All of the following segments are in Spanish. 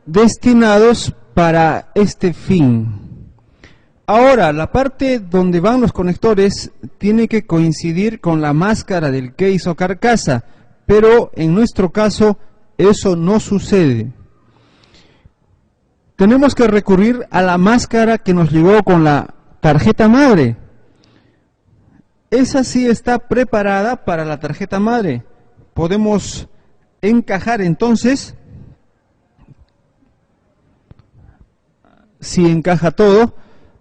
destinados para este fin. Ahora, la parte donde van los conectores tiene que coincidir con la máscara del case o carcasa, pero en nuestro caso eso no sucede. Tenemos que recurrir a la máscara que nos llegó con la tarjeta madre. Esa sí está preparada para la tarjeta madre. Podemos encajar entonces, si encaja todo.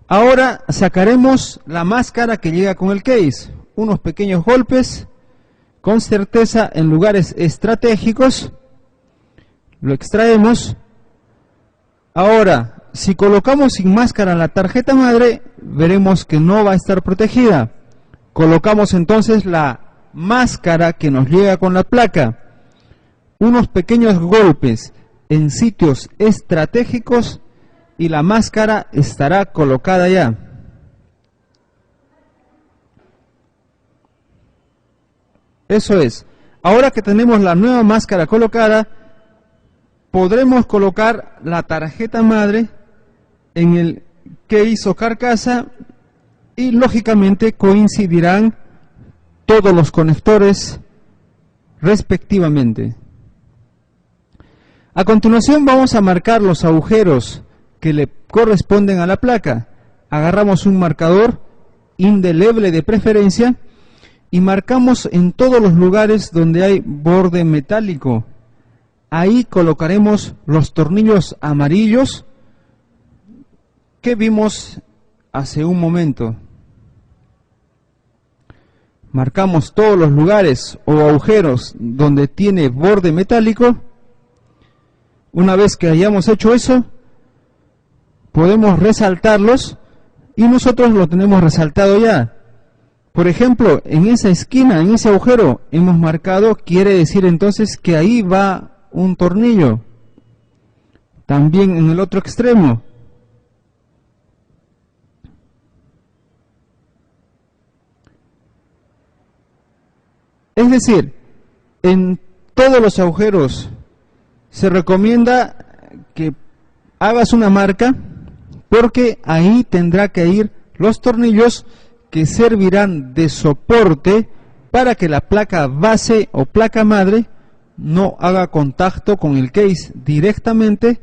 Ahora sacaremos la máscara que llega con el case. Unos pequeños golpes, con certeza en lugares estratégicos. Lo extraemos. Ahora, si colocamos sin máscara la tarjeta madre, veremos que no va a estar protegida. Colocamos entonces la máscara que nos llega con la placa. Unos pequeños golpes en sitios estratégicos y la máscara estará colocada ya. Eso es. Ahora que tenemos la nueva máscara colocada, podremos colocar la tarjeta madre en el case o carcasa y lógicamente coincidirán todos los conectores respectivamente. A continuación vamos a marcar los agujeros que le corresponden a la placa. Agarramos un marcador indeleble de preferencia y marcamos en todos los lugares donde hay borde metálico. Ahí colocaremos los tornillos amarillos que vimos hace un momento. Marcamos todos los lugares o agujeros donde tiene borde metálico. Una vez que hayamos hecho eso, podemos resaltarlos y nosotros lo tenemos resaltado ya. Por ejemplo, en esa esquina, en ese agujero hemos marcado, quiere decir entonces que ahí va un tornillo. También en el otro extremo. Es decir, en todos los agujeros se recomienda que hagas una marca, porque ahí tendrá que ir los tornillos que servirán de soporte para que la placa base o placa madre no haga contacto con el case directamente,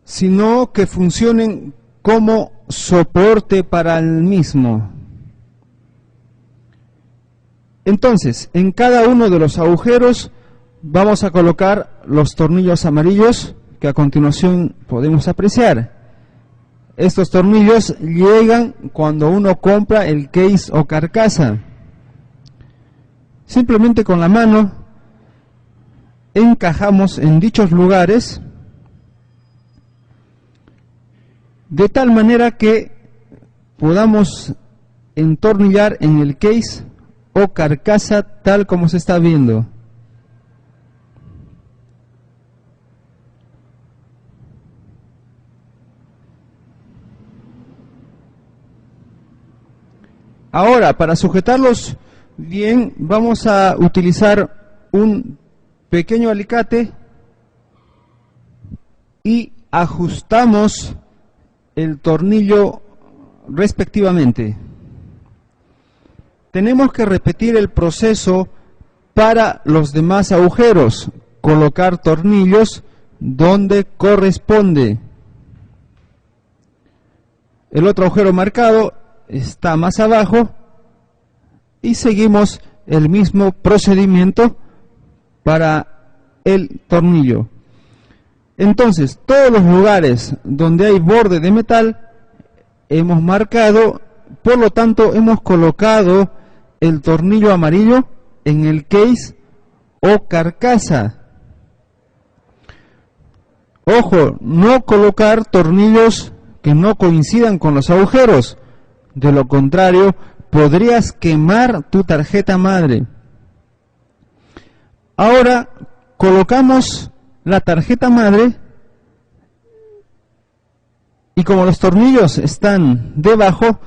sino que funcionen como soporte para el mismo. Entonces, en cada uno de los agujeros vamos a colocar los tornillos amarillos que a continuación podemos apreciar. Estos tornillos llegan cuando uno compra el case o carcasa. Simplemente con la mano encajamos en dichos lugares de tal manera que podamos entornillar en el case o carcasa tal como se está viendo. Ahora, para sujetarlos bien, vamos a utilizar un pequeño alicate y ajustamos el tornillo respectivamente. Tenemos que repetir el proceso para los demás agujeros, colocar tornillos donde corresponde. El otro agujero marcado está más abajo y seguimos el mismo procedimiento para el tornillo. Entonces, todos los lugares donde hay borde de metal hemos marcado, por lo tanto hemos colocado el tornillo amarillo en el case o carcasa. Ojo, no colocar tornillos que no coincidan con los agujeros. De lo contrario, podrías quemar tu tarjeta madre. Ahora colocamos la tarjeta madre y como los tornillos están debajo,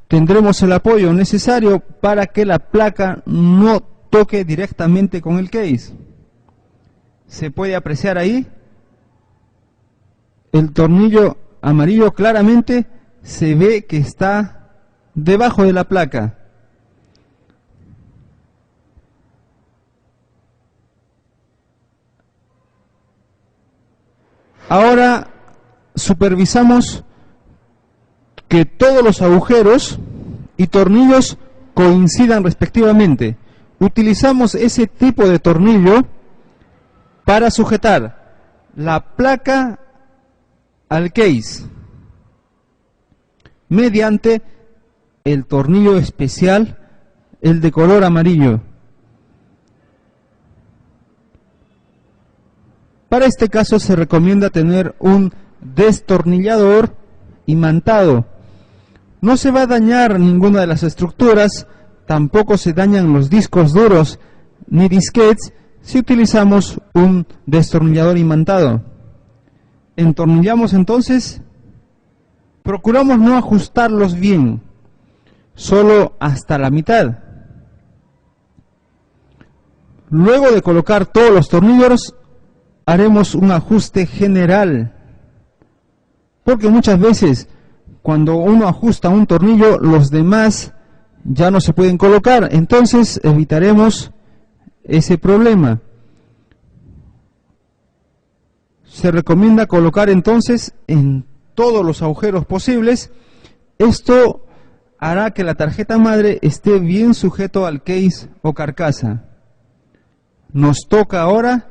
tendremos el apoyo necesario para que la placa no toque directamente con el case. se puede apreciar ahí, el tornillo amarillo claramente se ve que está debajo de la placa. Ahora supervisamos que todos los agujeros y tornillos coincidan respectivamente. Utilizamos ese tipo de tornillo para sujetar la placa al case mediante el tornillo especial, el de color amarillo. Para este caso se recomienda tener un destornillador imantado. No se va a dañar ninguna de las estructuras, tampoco se dañan los discos duros ni disquetes si utilizamos un destornillador imantado. Entornillamos entonces, procuramos no ajustarlos bien, solo hasta la mitad. Luego de colocar todos los tornillos, haremos un ajuste general, porque muchas veces cuando uno ajusta un tornillo, los demás ya no se pueden colocar, entonces evitaremos ese problema. Se recomienda colocar entonces en todos los agujeros posibles. Esto hará que la tarjeta madre esté bien sujeto al case o carcasa. Nos toca ahora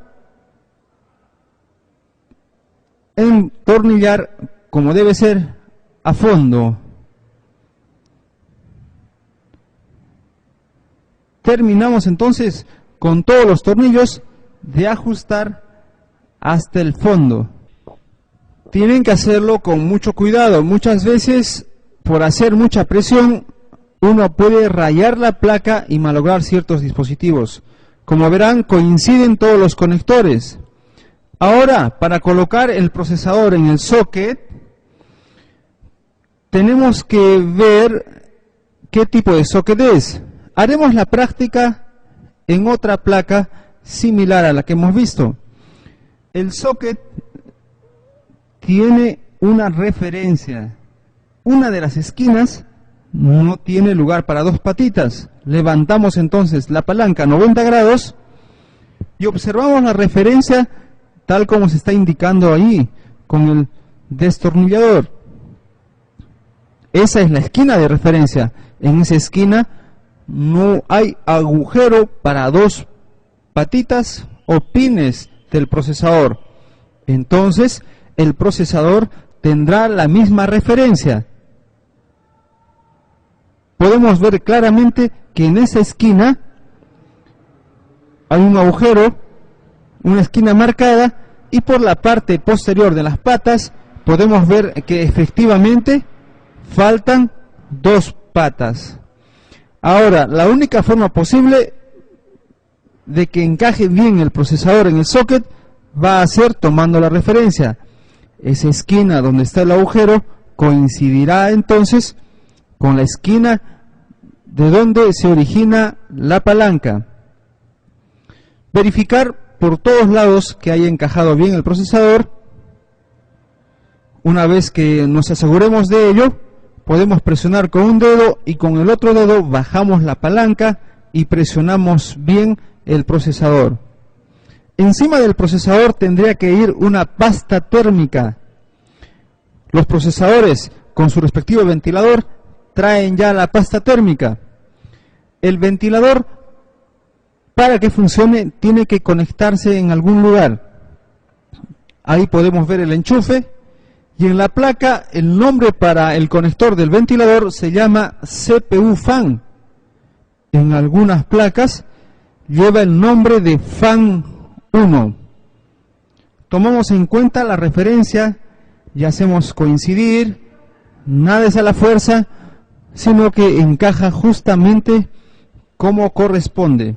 entornillar como debe ser, a fondo. Terminamos entonces con todos los tornillos de ajustar hasta el fondo. Tienen que hacerlo con mucho cuidado. Muchas veces, por hacer mucha presión, uno puede rayar la placa y malograr ciertos dispositivos. Como verán, coinciden todos los conectores. Ahora, para colocar el procesador en el socket, tenemos que ver qué tipo de socket es. Haremos la práctica en otra placa similar a la que hemos visto. El socket tiene una referencia. Una de las esquinas no tiene lugar para dos patitas. Levantamos entonces la palanca a 90 grados y observamos la referencia tal como se está indicando ahí con el destornillador. Esa es la esquina de referencia. En esa esquina no hay agujero para dos patitas o pines del procesador. Entonces el procesador tendrá la misma referencia. Podemos ver claramente que en esa esquina hay un agujero, una esquina marcada, y por la parte posterior de las patas podemos ver que efectivamente faltan dos patas. Ahora, la única forma posible de que encaje bien el procesador en el socket va a ser tomando la referencia. Esa esquina donde está el agujero coincidirá entonces con la esquina de donde se origina la palanca. Verificar por todos lados que haya encajado bien el procesador. Una vez que nos aseguremos de ello, podemos presionar con un dedo y con el otro dedo bajamos la palanca y presionamos bien el procesador. Encima del procesador tendría que ir una pasta térmica. Los procesadores con su respectivo ventilador traen ya la pasta térmica. El ventilador, para que funcione, tiene que conectarse en algún lugar. Ahí podemos ver el enchufe y en la placa el nombre para el conector del ventilador se llama CPU fan. En algunas placas lleva el nombre de fan 1. Tomamos en cuenta la referencia y hacemos coincidir. Nada es a la fuerza, sino que encaja justamente como corresponde.